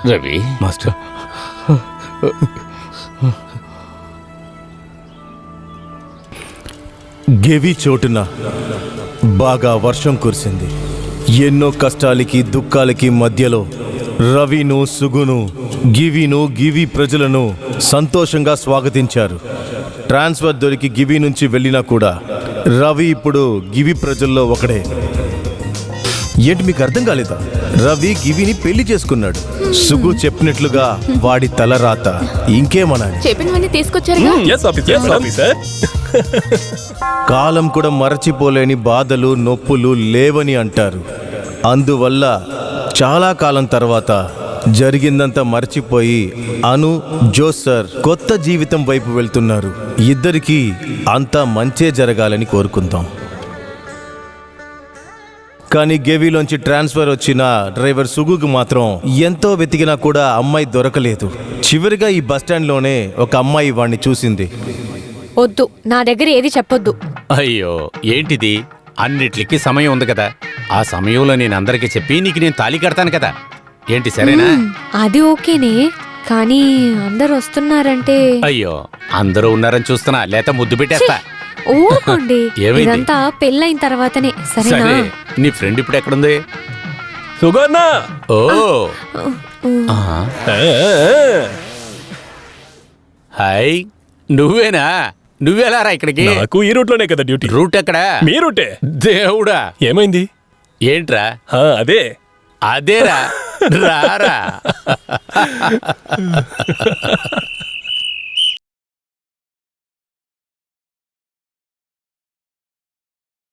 Ravi master, గెవి చోటున బాగా వర్షం కురిసింది. ఎన్నో కష్టాలకి దుఃఖాలకి మధ్యలో రవిను, సుగును, గివి ప్రజలను సంతోషంగా స్వాగతించారు. ట్రాన్స్ఫర్ దొరికి గివి నుంచి వెళ్ళినా కూడా రవి ఇప్పుడు గివి ప్రజల్లో ఒకడే. ఏంటి మీకు అర్థం కాలేదా? రవి గివిని పెళ్లి చేసుకున్నాడు. సుగు చెప్పినట్లుగా వాడి తలరాత ఇంకేమనాలి. చెప్పినవన్నీ తీసుకొచ్చారుగా. కాలం కూడా మరచిపోలేని బాధలు, నొప్పులు లేవని అంటారు. అందువల్ల చాలా కాలం తర్వాత జరిగిందంతా మర్చిపోయి అను, జోసర్ కొత్త జీవితం వైపు వెళ్తున్నారు. ఇద్దరికీ అంతా మంచే జరగాలని కోరుకుందాం. కానీ గేవీలోంచి ట్రాన్స్ఫర్ వచ్చిన డ్రైవర్ సుగుకు మాత్రం ఎంతో వెతికినా కూడా అమ్మాయి దొరకలేదు. చివరిగా ఈ బస్టాండ్లోనే ఒక అమ్మాయి వాణ్ణి చూసింది. వద్దు, నా దగ్గర ఏది చెప్పొద్దు. అయ్యో ఏంటిది? అన్నిట్లికి సమయం ఉంది కదా. ఆ సమయంలో నేను అందరికీ చెప్పి నీకు నేను తాళి కడతాను కదా. ఏంటి సరేనా? అది ఓకేనే, కానీ అందరు వస్తున్నారంటే. అయ్యో అందరూ ఉన్నారని చూస్తున్నా, లేత ముద్దు పెట్టేస్తా. ఊరుకోండి, ఏమైంది? ఇదంతా పెళ్ళైన తర్వాతనే సరేనా? సరే, నీ ఫ్రెండ్ ఇప్పుడు ఎక్కడుంది? సుగన్నా, ఓ ఆహా. హాయ్, నువ్వేనా? నువ్వెలారా ఇక్కడికి? నాకు ఈ రూట్ లోనే కదా డ్యూటీ. రూట్ ఎక్కడా? మీ రూటే. దేవుడా, ఏమైంది? ఏంట్రా? అదే అదేరా, రారా.